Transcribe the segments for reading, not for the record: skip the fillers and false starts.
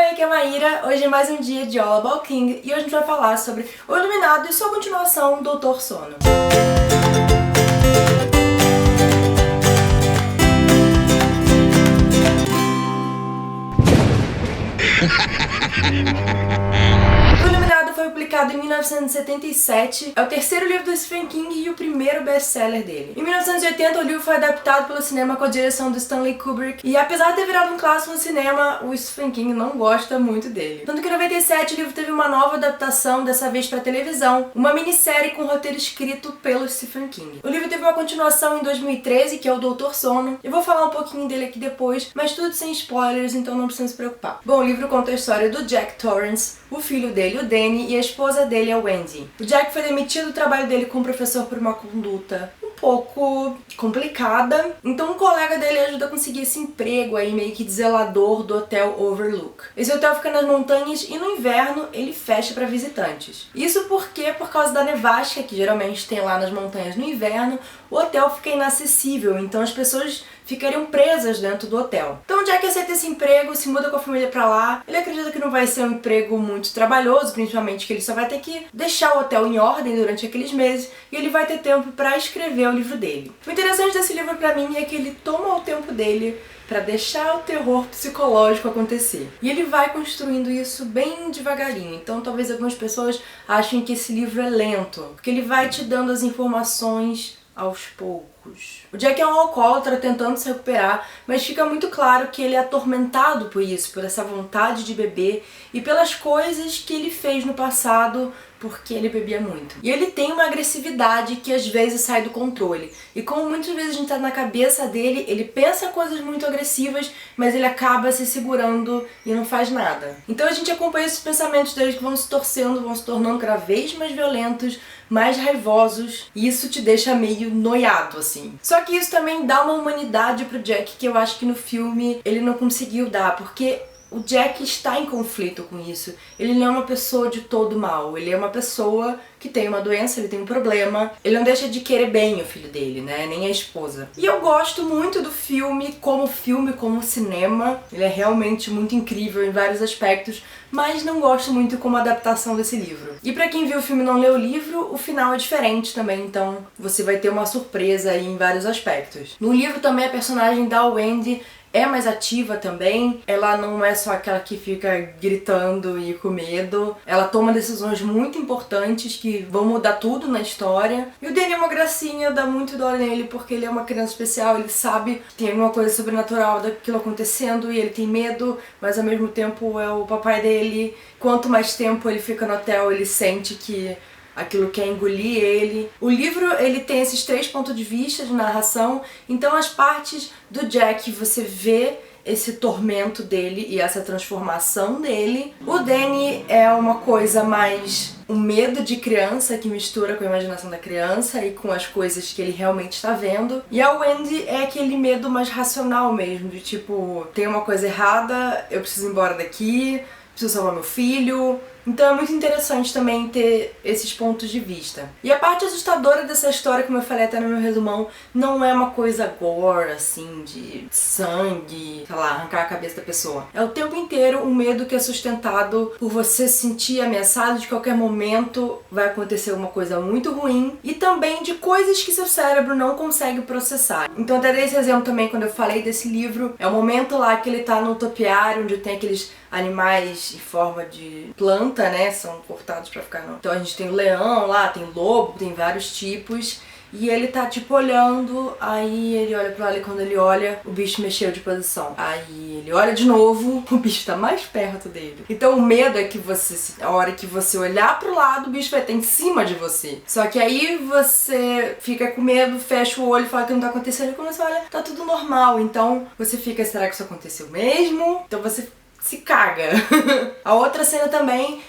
Oi, aqui é a Maíra, hoje é mais um dia de All About King e hoje a gente vai falar sobre O Iluminado e sua continuação, Doutor Sono. O Iluminado foi publicado em 1977, é o terceiro livro do Stephen King e o primeiro best-seller dele. Em 1980, o livro foi adaptado pelo cinema com a direção do Stanley Kubrick, e apesar de ter virado um clássico no cinema, o Stephen King não gosta muito dele. Tanto que em 97 o livro teve uma nova adaptação, dessa vez para televisão, uma minissérie com roteiro escrito pelo Stephen King. O livro teve uma continuação em 2013, que é o Doutor Sono. Eu vou falar um pouquinho dele aqui depois, mas tudo sem spoilers, então não precisa se preocupar. Bom, o livro conta a história do Jack Torrance, o filho dele, o Danny, e a esposa dele, a Wendy. O Jack foi demitido do trabalho dele como professor por uma conduta um pouco complicada, então um colega dele ajuda a conseguir esse emprego aí meio que de zelador do Hotel Overlook. Esse hotel fica nas montanhas e no inverno ele fecha para visitantes. Isso porque, por causa da nevasca que geralmente tem lá nas montanhas no inverno, o hotel fica inacessível, então as pessoas ficariam presas dentro do hotel. Então o Jack aceita esse emprego, se muda com a família pra lá. Ele acredita que não vai ser um emprego muito trabalhoso, principalmente que ele só vai ter que deixar o hotel em ordem durante aqueles meses e ele vai ter tempo pra escrever o livro dele. O interessante desse livro pra mim é que ele toma o tempo dele pra deixar o terror psicológico acontecer. E ele vai construindo isso bem devagarinho. Então talvez algumas pessoas achem que esse livro é lento, porque ele vai te dando as informações aos poucos. O Jack é um alcoólatra tentando se recuperar, mas fica muito claro que ele é atormentado por isso, por essa vontade de beber e pelas coisas que ele fez no passado porque ele bebia muito. E ele tem uma agressividade que às vezes sai do controle. E como muitas vezes a gente tá na cabeça dele, ele pensa coisas muito agressivas, mas ele acaba se segurando e não faz nada. Então a gente acompanha esses pensamentos dele que vão se torcendo, vão se tornando cada vez mais violentos, mais raivosos, e isso te deixa meio noiado, assim. Só que isso também dá uma humanidade pro Jack que eu acho que no filme ele não conseguiu dar, porque o Jack está em conflito com isso. Ele não é uma pessoa de todo mal, ele é uma pessoa que tem uma doença, ele tem um problema. Ele não deixa de querer bem o filho dele, né? Nem a esposa. E eu gosto muito do filme, como cinema. Ele é realmente muito incrível em vários aspectos, mas não gosto muito como adaptação desse livro. E pra quem viu o filme e não leu o livro, o final é diferente também, então você vai ter uma surpresa aí em vários aspectos. No livro também a personagem da Wendy é mais ativa também, ela não é só aquela que fica gritando e com medo, ela toma decisões muito importantes que vão mudar tudo na história. E o Danny é uma gracinha, dá muito dó nele porque ele é uma criança especial, ele sabe que tem alguma coisa sobrenatural daquilo acontecendo e ele tem medo, mas ao mesmo tempo é o papai dele. Quanto mais tempo ele fica no hotel, ele sente que aquilo quer engolir ele. O livro, ele tem esses três pontos de vista de narração, então as partes do Jack você vê esse tormento dele e essa transformação dele. O Danny é uma coisa mais um medo de criança que mistura com a imaginação da criança e com as coisas que ele realmente está vendo. E a Wendy é aquele medo mais racional mesmo, de tipo, tem uma coisa errada, eu preciso ir embora daqui, preciso salvar meu filho. Então é muito interessante também ter esses pontos de vista. E a parte assustadora dessa história, como eu falei até no meu resumão, não é uma coisa gore, assim, de sangue, sei lá, arrancar a cabeça da pessoa. É o tempo inteiro um medo que é sustentado por você se sentir ameaçado de qualquer momento, vai acontecer uma coisa muito ruim, e também de coisas que seu cérebro não consegue processar. Então até dei esse exemplo também quando eu falei desse livro, é o momento lá que ele tá no topiário, onde tem aqueles animais em forma de planta, né, são cortados pra ficar Então a gente tem o leão lá, tem lobo, tem vários tipos, e ele tá tipo olhando, aí ele olha pro lado e quando ele olha, o bicho mexeu de posição. Aí ele olha de novo, o bicho tá mais perto dele. Então o medo é que a hora que você olhar pro lado, o bicho vai estar em cima de você. Só que aí você fica com medo, fecha o olho, fala que não tá acontecendo, e quando você olha, tá tudo normal. Então você fica, será que isso aconteceu mesmo? Então você se caga. A outra cena também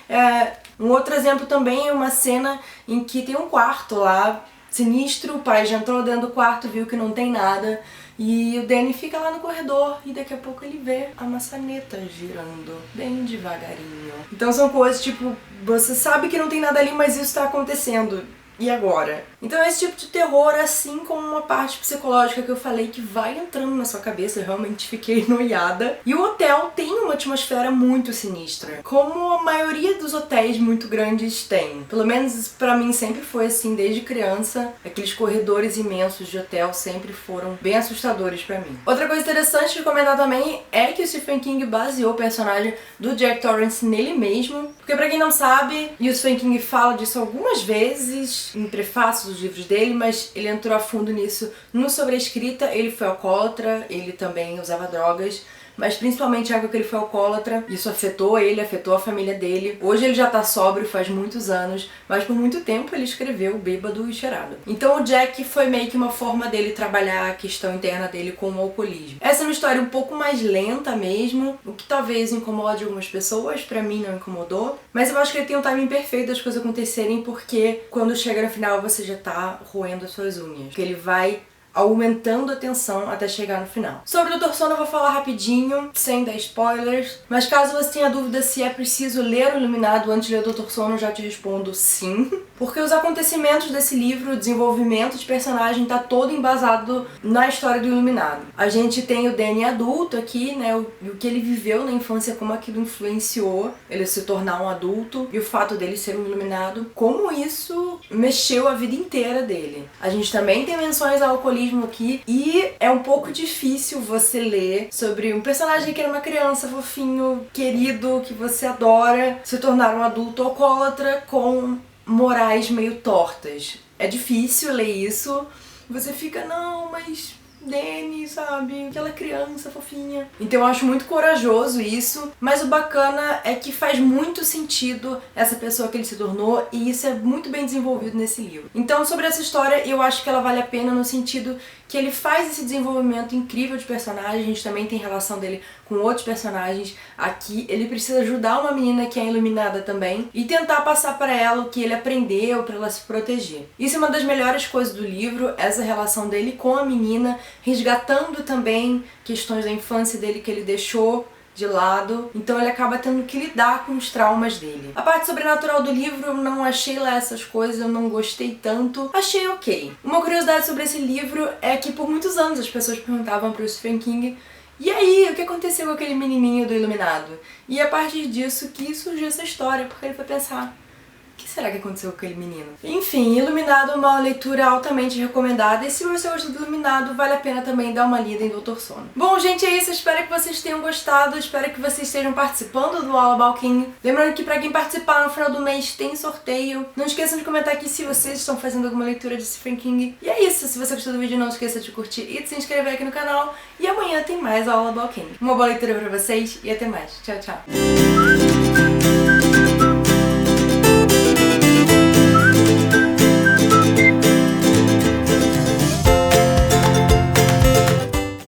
um outro exemplo também é uma cena em que tem um quarto lá sinistro, o pai já entrou dentro do quarto, viu que não tem nada e o Danny fica lá no corredor e daqui a pouco ele vê a maçaneta girando bem devagarinho. Então são coisas tipo, você sabe que não tem nada ali, mas isso tá acontecendo. E agora? Então esse tipo de terror, assim como uma parte psicológica que eu falei que vai entrando na sua cabeça, eu realmente fiquei noiada. E o hotel tem uma atmosfera muito sinistra, como a maioria dos hotéis muito grandes tem. Pelo menos pra mim sempre foi assim desde criança. Aqueles corredores imensos de hotel sempre foram bem assustadores pra mim. Outra coisa interessante de comentar também é que o Stephen King baseou o personagem do Jack Torrance nele mesmo. Porque pra quem não sabe, o Stephen King fala disso algumas vezes em prefácios dos livros dele, mas ele entrou a fundo nisso no Sobre a Escrita. Ele foi alcoólatra, ele também usava drogas, mas principalmente algo que ele foi alcoólatra. Isso afetou ele, afetou a família dele. Hoje ele já tá sóbrio, faz muitos anos, mas por muito tempo ele escreveu bêbado e cheirado. Então o Jack foi meio que uma forma dele trabalhar a questão interna dele com o alcoolismo. Essa é uma história um pouco mais lenta mesmo, o que talvez incomode algumas pessoas, pra mim não incomodou. Mas eu acho que ele tem um timing perfeito das coisas acontecerem, porque quando chega no final você já tá roendo as suas unhas. Porque ele vai aumentando a tensão até chegar no final. Sobre o Dr. Sono eu vou falar rapidinho, sem dar spoilers, mas caso você tenha dúvida se é preciso ler o Iluminado antes de ler o Dr. Sono, eu já te respondo sim, porque os acontecimentos desse livro, o desenvolvimento de personagem tá todo embasado na história do Iluminado. A gente tem o Danny adulto aqui, né, o que ele viveu na infância, como aquilo influenciou ele se tornar um adulto e o fato dele ser um Iluminado, como isso mexeu a vida inteira dele. A gente também tem menções ao alcoolismo aqui, e é um pouco difícil você ler sobre um personagem que era uma criança fofinho, querido, que você adora, se tornar um adulto alcoólatra com morais meio tortas. É difícil ler isso, você fica, não, mas Danny, sabe? Aquela criança fofinha. Então eu acho muito corajoso isso, mas o bacana é que faz muito sentido essa pessoa que ele se tornou, e isso é muito bem desenvolvido nesse livro. Então sobre essa história eu acho que ela vale a pena no sentido que ele faz esse desenvolvimento incrível de personagem. A gente também tem relação dele com outros personagens. Aqui ele precisa ajudar uma menina que é iluminada também e tentar passar para ela o que ele aprendeu para ela se proteger. Isso é uma das melhores coisas do livro, essa relação dele com a menina, resgatando também questões da infância dele que ele deixou de lado, então ele acaba tendo que lidar com os traumas dele. A parte sobrenatural do livro eu não achei lá essas coisas, eu não gostei tanto, achei ok. Uma curiosidade sobre esse livro é que por muitos anos as pessoas perguntavam pro Stephen King: e aí, o que aconteceu com aquele menininho do Iluminado? E é a partir disso que surgiu essa história, porque ele foi pensar: o que será que aconteceu com aquele menino? Enfim, Iluminado é uma leitura altamente recomendada, e se você gosta do Iluminado, vale a pena também dar uma lida em Dr. Sono. Bom, gente, é isso. Espero que vocês tenham gostado, espero que vocês estejam participando do All About King. Lembrando que pra quem participar no final do mês tem sorteio. Não esqueçam de comentar aqui se vocês estão fazendo alguma leitura de Stephen King. E é isso. Se você gostou do vídeo, não esqueça de curtir e de se inscrever aqui no canal. E amanhã tem mais All About King. Uma boa leitura pra vocês e até mais. Tchau, tchau.